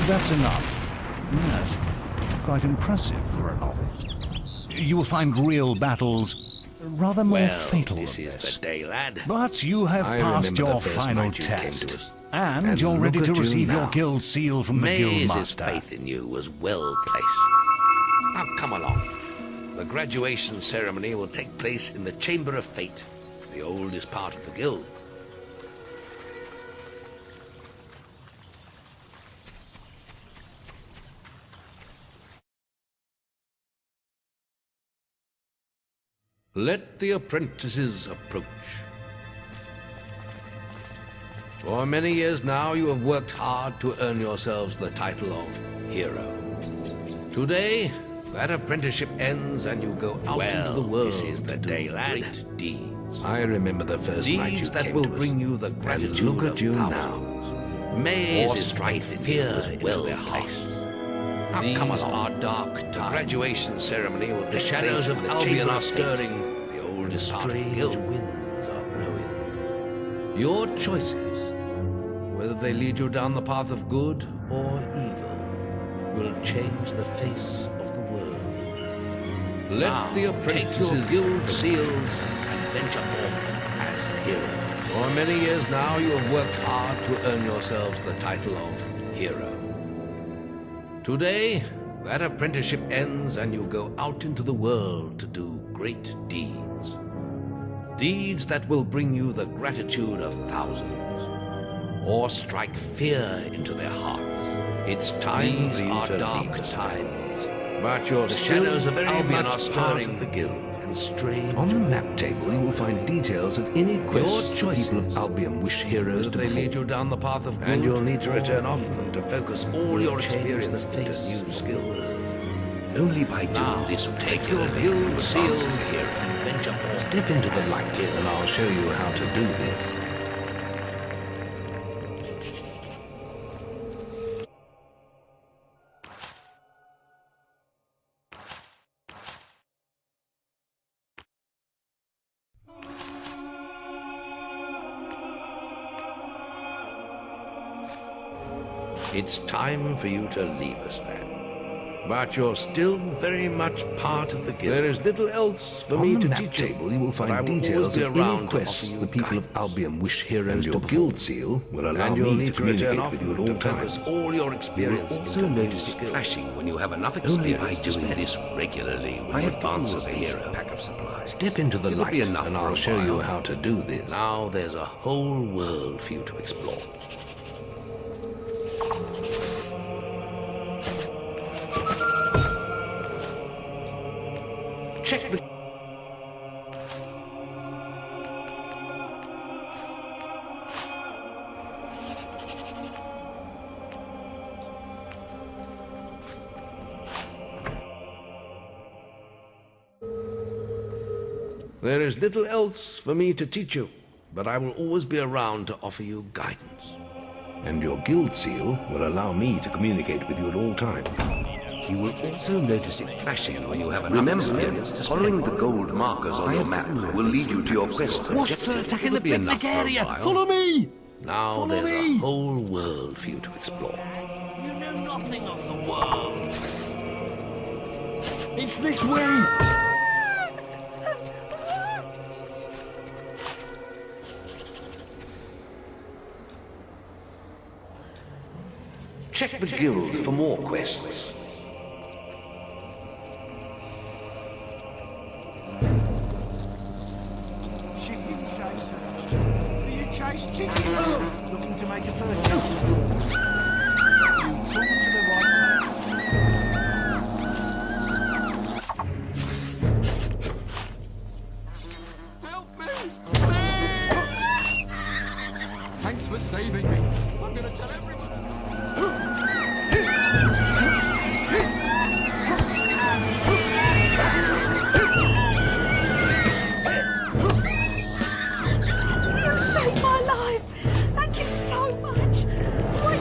That's enough. Yes, quite impressive for a novice. You will find real battles rather more fatal this than is this. the day, lad. But you have I passed remember your the first final night you came to test, us. and you're ready look to at you receive your now. guild seal from the guild Maze's master. faith in you was well placed. Now come along. The graduation ceremony will take place in the Chamber of Fate, the oldest part of the guild. Let the apprentices approach. For many years now you have worked hard to earn yourselves the title of hero. Today, that apprenticeship ends and you go out into the world this is the to day, do lad. great deeds. I remember the first night you Deeds that came will to us. bring you the And gratitude look of at you now. thousands. Maze's faith in you was well placed. Now come along. Are dark times. The graduation ceremony will take place in the Albion are stirring. The oldest part of the guild. Winds are blowing. Your choices, whether they lead you down the path of good or evil, will change the face of the world. Let the apprentices take your guild seals and venture forth as heroes. For many years now you have worked hard to earn yourselves the title of hero. Today, that apprenticeship ends and you go out into the world to do great deeds. Deeds that will bring you the gratitude of thousands, or strike fear into their hearts. It's time for you to dark times, but your shadows of Albion are stirring of the guild and strange. On the map table, you will find details of any quests the people of Albion wish heroes to They lead perform. you down the path of good, and you'll need to return often to focus all your experience into new skills. Only by doing this Take your regularly, guild seals here and venture forth. step into the light, and I'll show you how to do this. It's time for you to leave us, lad. But you're still very much part of the guild. There is little else for On me the to map teach you. table, you will but I find will details always be of any around to quests offer you the people guidance. of Albion wish heroes And to your perform. guild seal will allow and you'll me need to to return communicate with often you at all to focus times. all your You experience will also into new notice it skills. Flashing when you have enough Only experience by to doing spend. this regularly will I you have given advance you as a a basic hero. pack of supplies. Step into the It'll light, be enough and for I'll a show you while. how to do this. Now there's a whole world for you to explore. Check the... There is little else for me to teach you, but I will always be around to offer you guidance. And your guild seal will allow me to communicate with you at all times. You will also notice it flashing when you have enough experience to Following the gold markers on your map will lead you to your quest Wasps are attacking the picnic area. Follow me! Now there's a whole world for you to explore. You know nothing of the world. It's this way! Check the guild for more quests. Chicken chaser. Do you chase chickens? Looking to make a purchase? You've come to the right place. Help me! Thanks for saving me. I'm going to tell everyone. You saved my life. Thank you so much. Wait,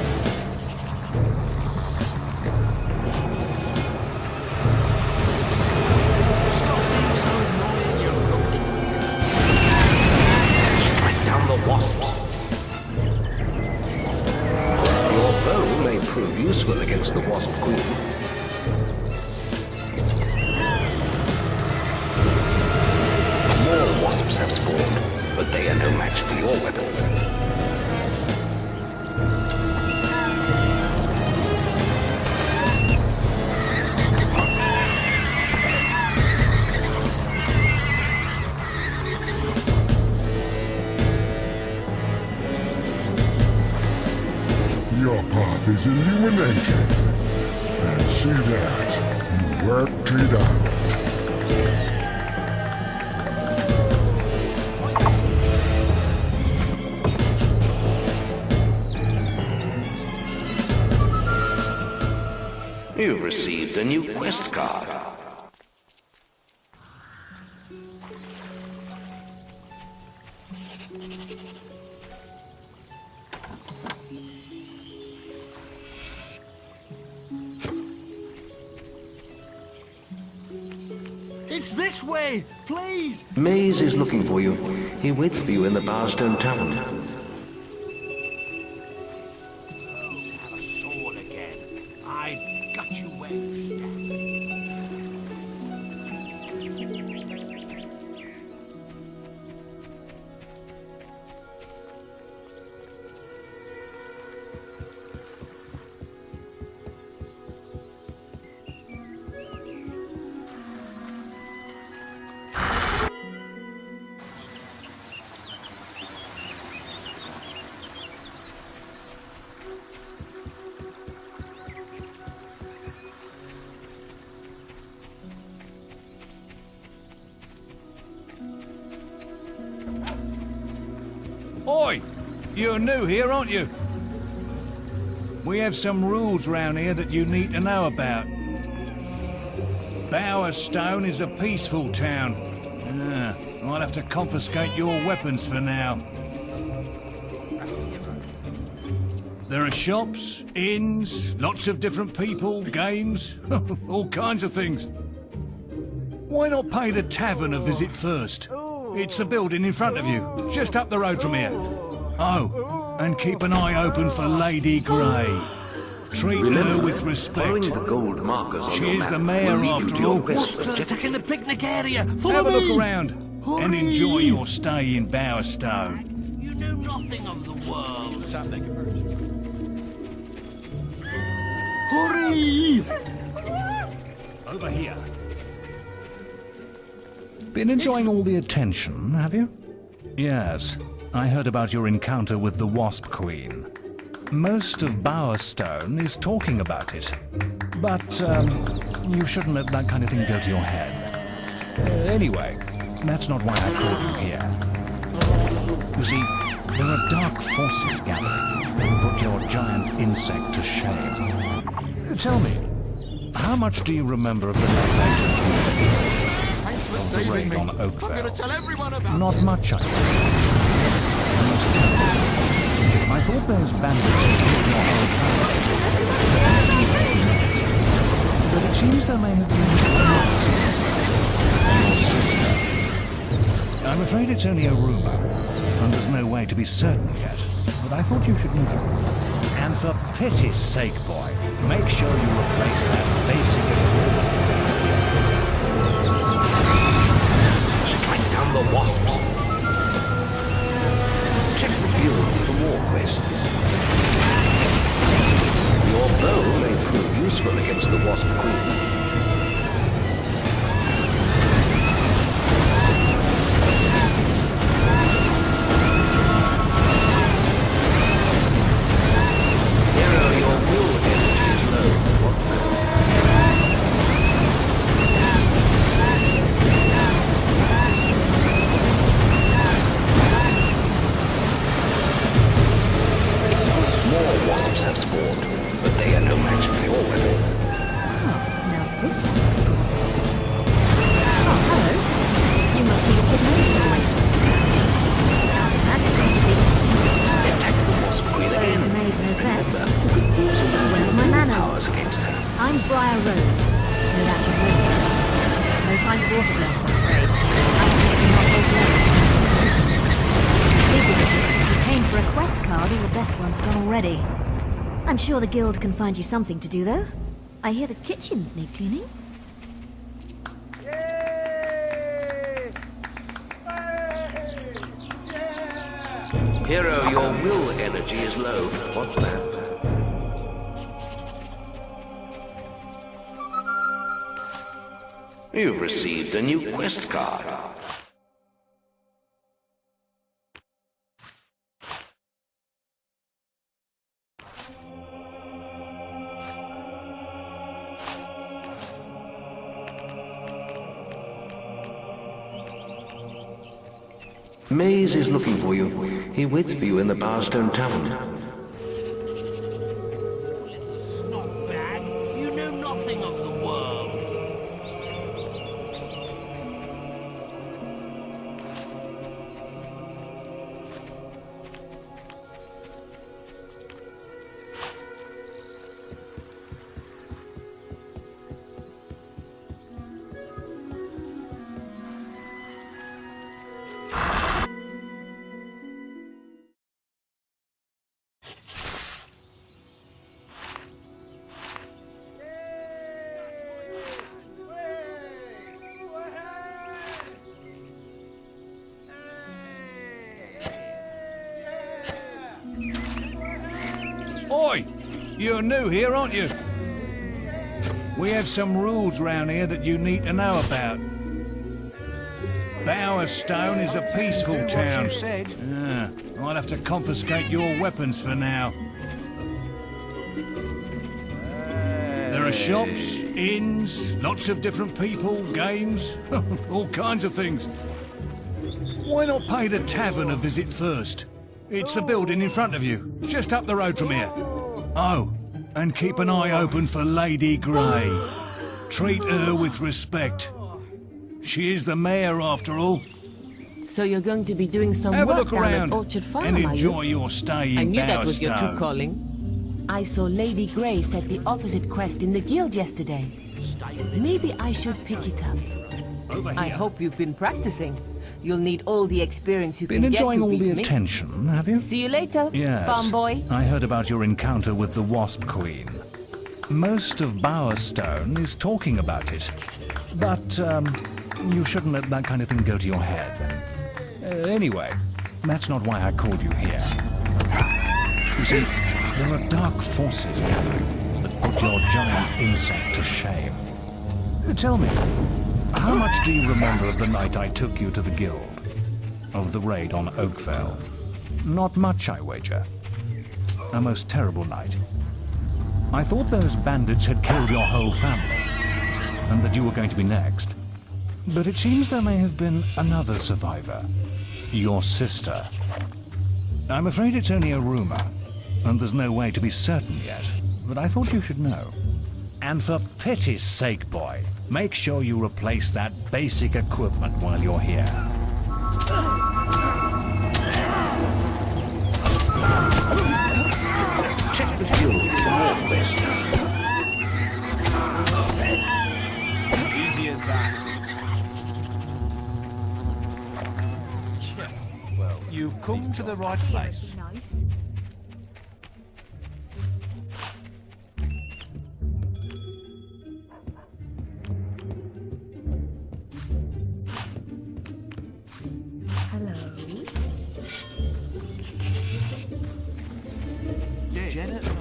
path is illuminated. Fancy that. You worked it out. You've received a new quest card. It's this way! Please! Maze is looking for you. He waits for you in the Bowerstone Tavern. Have a sword again. I got you where you stand. Oi! You're new here, aren't you? We have some rules round here that you need to know about. Bowerstone is a peaceful town. I'll have to confiscate your weapons for now. There are shops, inns, lots of different people, games, all kinds of things. Why not pay the tavern a visit first? It's the building in front of you, just up the road from here. Oh, and keep an eye open for Lady Grey. Treat her with respect. Following the gold markers on She your is map the will mayor, lead you after to your all. quest They're objective. attacking the picnic area. Follow Have a me. look around and enjoy your stay in Bowerstone. You know nothing of the world. Hurry! Over here. Been enjoying all the attention, have you? Yes, I heard about your encounter with the Wasp Queen. Most of Bowerstone is talking about it. But, you shouldn't let that kind of thing go to your head. Anyway, that's not why I called you here. You see, there are dark forces gathering that will put your giant insect to shame. Tell me, how much do you remember of the night Thanks for of the saving raid me. on I'm Oakvale? gonna tell everyone about Not much, I think. I must tell you. I thought those bandits had killed your whole family. But it seems there may have been your sister. I'm afraid it's only a rumor, and there's no way to be certain yet. But I thought you should know. And for pity's sake, boy, make sure you replace that basic equipment. Strike down the wasps. Check the guild for more quests. Your bow may prove useful against the Wasp Queen. Hero, your will energy is low. What's that? More wasps have spawned, but they are no match for your weapon. Now this one must be... Oh, hello. You must be the kid next to the West. Magic, see. Attack the Wasp Queen Rose again. May's no best. Remember, you could also Where use are my your manners? powers against her. I'm Briar Rose. No doubt you've heard of me. No time for autographs, I'm afraid. I have to not hold left. Speaking of which, if you came for a quest card, all the best ones have gone already. I'm sure the guild can find you something to do, though. I hear the kitchens need cleaning. Hero, your will energy is low. What's that? You've received a new quest card. Maze is looking for you. He waits for you in the Bowerstone Tavern. Little snot bag. You know nothing of the world. Oi! You're new here, aren't you? We have some rules round here that you need to know about. Bowerstone is a peaceful Do what town. you said. Yeah, I'll have to confiscate your weapons for now. There are shops, inns, lots of different people, games, all kinds of things. Why not pay the tavern a visit first? It's the building in front of you, just up the road from here. Oh, and keep an eye open for Lady Grey. Treat her with respect. She is the mayor, after all. So you're going to be doing some Have a work look down around at Orchard Farm, and are you? enjoy your stay in I knew that was your true Bowerstone. calling. I saw Lady Grey set the opposite quest in the guild yesterday. Maybe I should pick it up. Over here. I hope you've been practicing. You'll need all the experience you Been can get enjoying to all beat the me. attention, have you? See you later, Yes. farm boy. I heard about your encounter with the Wasp Queen. Most of Bowerstone is talking about it. But, you shouldn't let that kind of thing go to your head. Anyway, that's not why I called you here. You see, there are dark forces gathering that put your giant insect to shame. Tell me, how much do you remember of the night I took you to the guild? Of the raid on Oakvale? Not much, I wager. A most terrible night. I thought those bandits had killed your whole family, and that you were going to be next. But it seems there may have been another survivor. Your sister. I'm afraid it's only a rumor, and there's no way to be certain yet. But I thought you should know. And for pity's sake, boy, make sure you replace that basic equipment while you're here. Check the guild for more quests. Easy as that. Well, you've come to the right place. Nice. Hello. Jenna and I.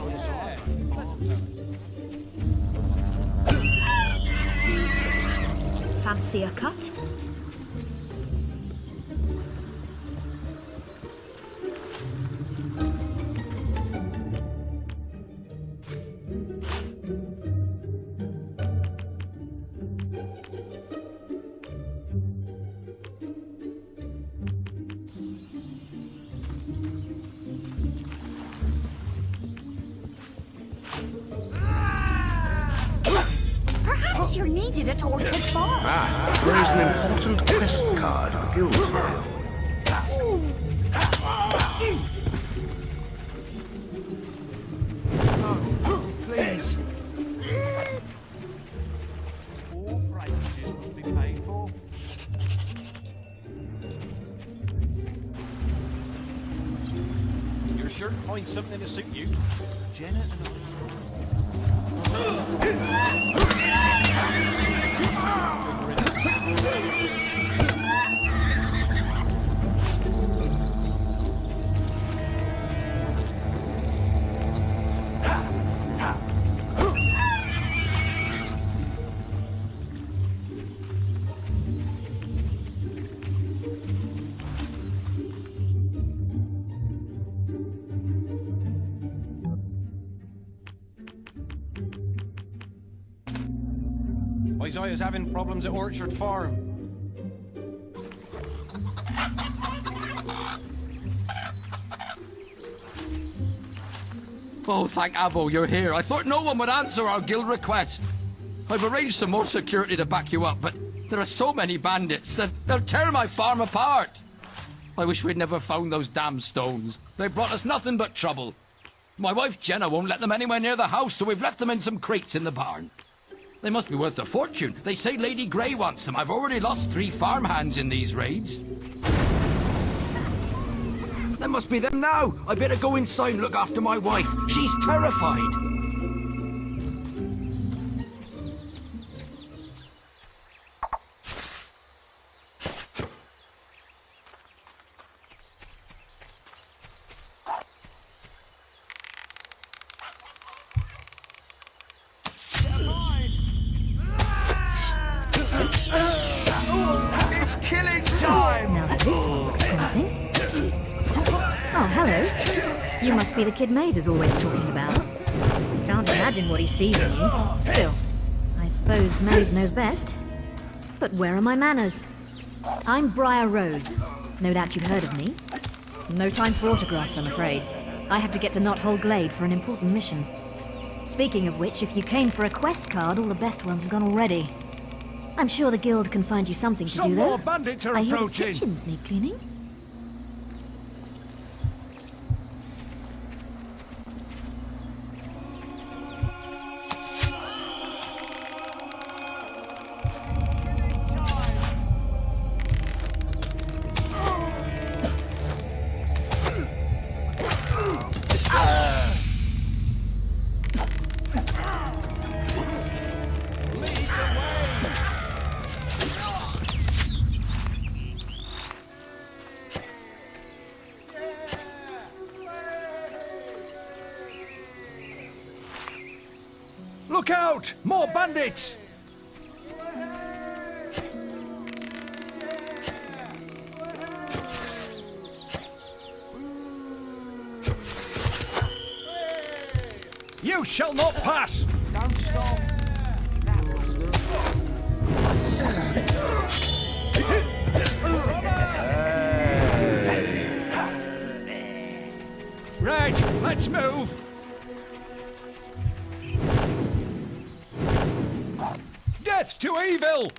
Fancy a cut? Perhaps you're needed at Orchard Farm. There is an important quest card at the guild file. Please. All breakages must be paid for. You're sure to find something to suit you. Jenna and I. Isaiah's having problems at Orchard Farm. Oh, thank Avo you're here. I thought no one would answer our guild request. I've arranged some more security to back you up, but there are so many bandits that they'll tear my farm apart. I wish we'd never found those damn stones. They brought us nothing but trouble. My wife Jenna won't let them anywhere near the house, so we've left them in some crates in the barn. They must be worth a fortune. They say Lady Grey wants them. I've already lost 3 farmhands in these raids. That must be them now. I better go inside and look after my wife. She's terrified. It's killing time! Now this one looks promising. Oh, hello. You must be the kid Maze is always talking about. Can't imagine what he sees in you. Still, I suppose Maze knows best. But where are my manners? I'm Briar Rose. No doubt you've heard of me. No time for autographs, I'm afraid. I have to get to Knothole Glade for an important mission. Speaking of which, if you came for a quest card, all the best ones have gone already. I'm sure the guild can find you something to do, though. More bandits are I hear the approaching. kitchens need cleaning. Look out! More bandits! You shall not pass! Don't stop. Right, let's move. Death to evil!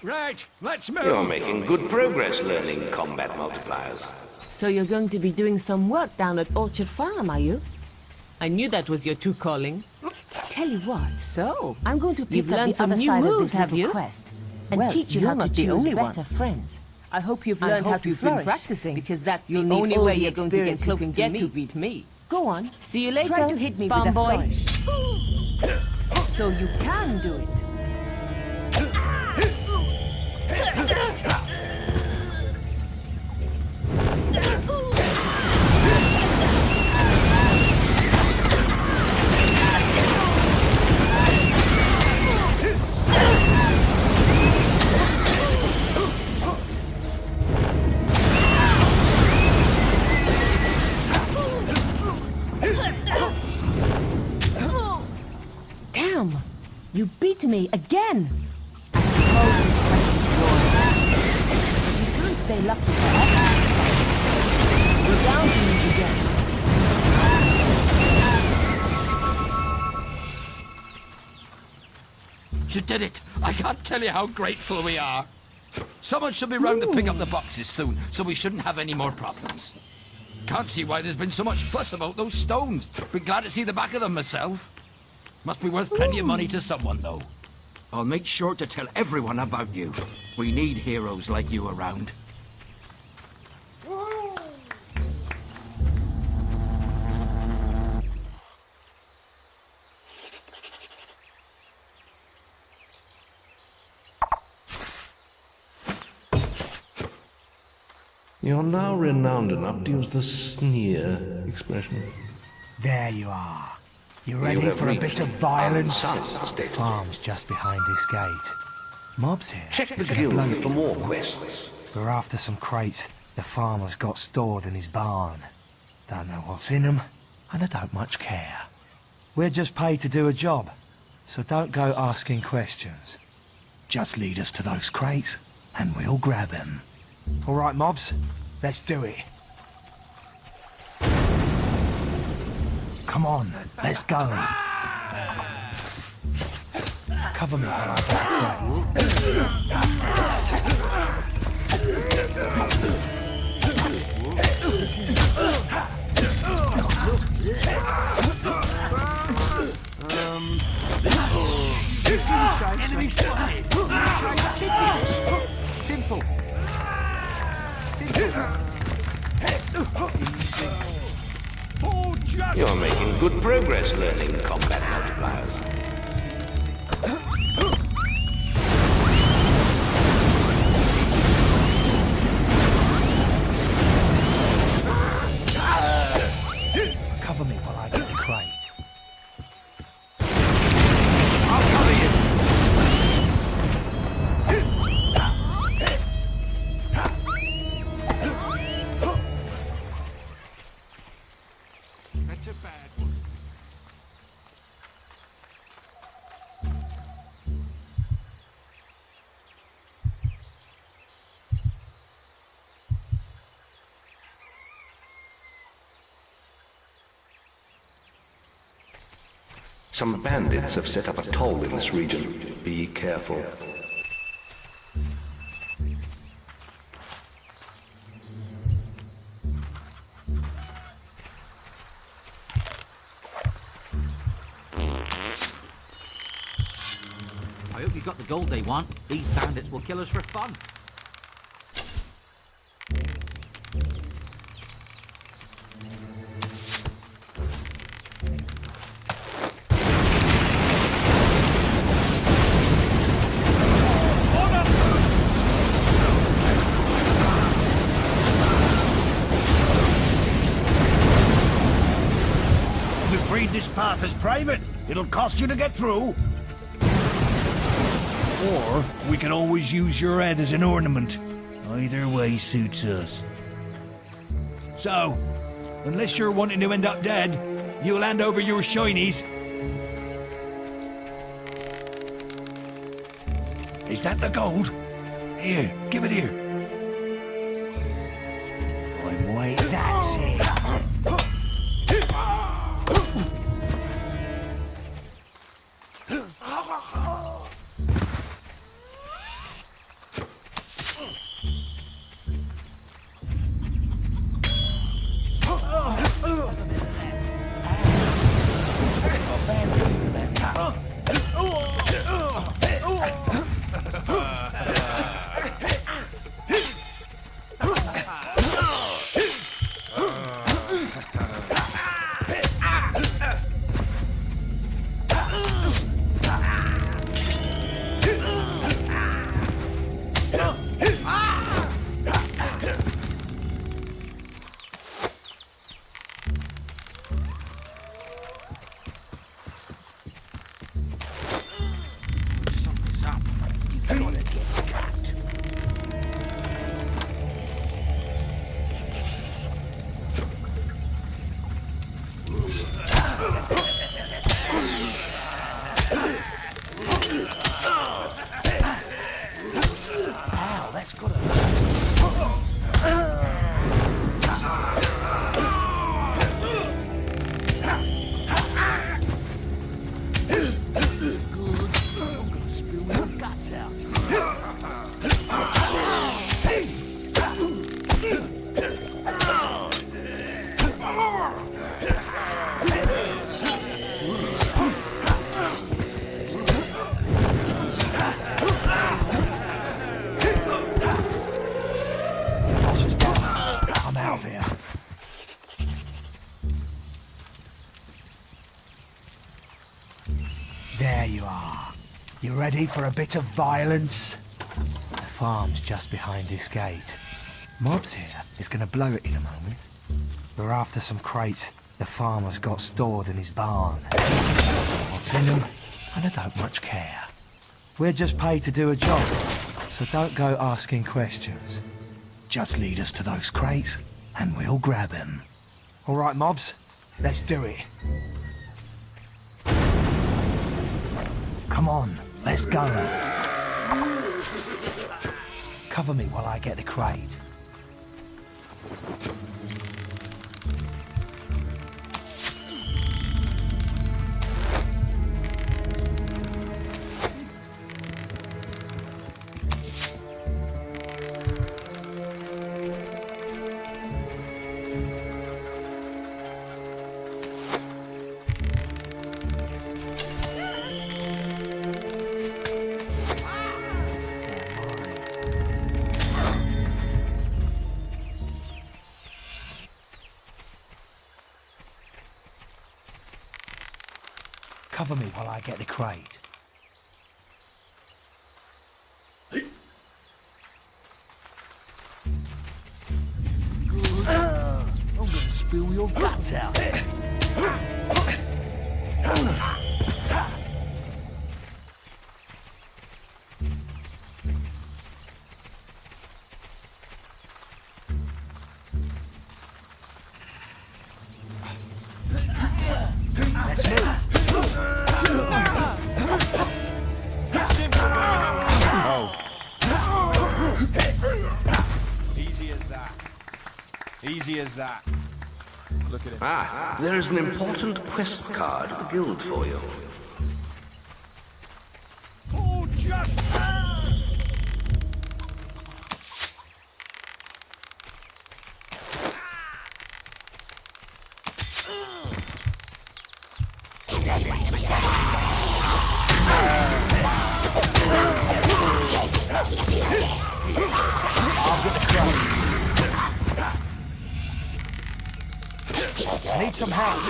Right, let's move. You're making good progress learning combat multipliers. So you're going to be doing some work down at Orchard Farm, are you? I knew that was your true calling. Tell you what. So, I'm going to pick up the other side of this little quest and teach you how to choose better friends. I hope you've learned how to flourish, practicing, because that's the only way you're going to get close to beat me. Go on. See you later. Try to hit me with a boy. So you can do it. Damn! You beat me again! I suppose this fight is yours. But you can't stay lucky forever. We're down to meet again. You did it! I can't tell you how grateful we are. Someone should be round to pick up the boxes soon, so we shouldn't have any more problems. Can't see why there's been so much fuss about those stones. Be glad to see the back of them myself. Must be worth plenty of money to someone, though. I'll make sure to tell everyone about you. We need heroes like you around. You're now renowned enough to use the sneer expression. There you are. You ready for a bit of violence? The farm's just behind this gate. Mob's here. Check It's the gonna blow guild for you. more quests. We're after some crates the farmer's got stored in his barn. Don't know what's in them, and I don't much care. We're just paid to do a job, so don't go asking questions. Just lead us to those crates, and we'll grab him. All right, mobs, let's do it. Come on, let's go. Cover me while I get the Enemy spotted! Simple. You're making good progress learning combat multipliers. Cover me while I get the crate. That's a bad one. Some bandits have set up a toll in this region. Be careful. I hope you got the gold they want. These bandits will kill us for fun. We've freed this path as private. It'll cost you to get through. Or we can always use your head as an ornament. Either way suits us. So, unless you're wanting to end up dead, you'll hand over your shinies. Is that the gold? Here, give it here. I'm waiting. That's it. Something's up. You gotta get cut. Ow, that's gotta Guts out. Boss is down. I'm out of here. There you are. You ready for a bit of violence? The farm's just behind this gate. Mob's here is gonna blow it in a moment. We're after some crates the farmer's got stored in his barn. What's in them? And I don't much care. We're just paid to do a job, so don't go asking questions. Just lead us to those crates, and we'll grab him. All right, mobs, let's do it. Come on, let's go. Cover me while I get the crate. Cover me while I get the crate. I'm gonna spill your guts out. Let's move. Easy as that. Easy as that. Look at it. Ah, there is an important quest card at the guild for you. Oh, just... I'll get the crate. I need some help.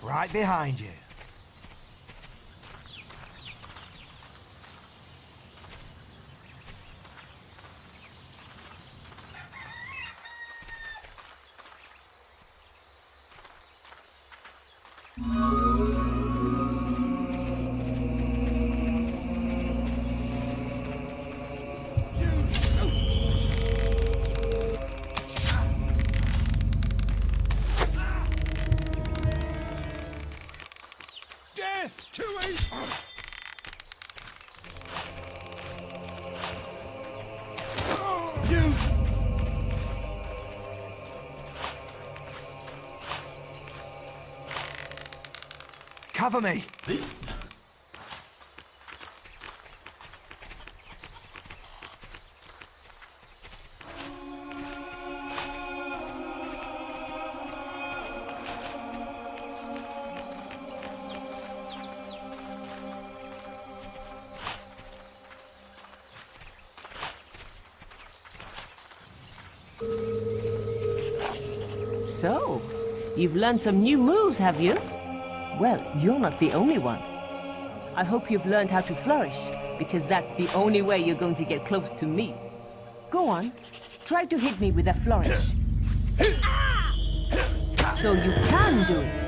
Right behind you. Death to it! You... Cover me. So, you've learned some new moves, have you? Well, you're not the only one. I hope you've learned how to flourish, because that's the only way you're going to get close to me. Go on, try to hit me with a flourish. So you can do it.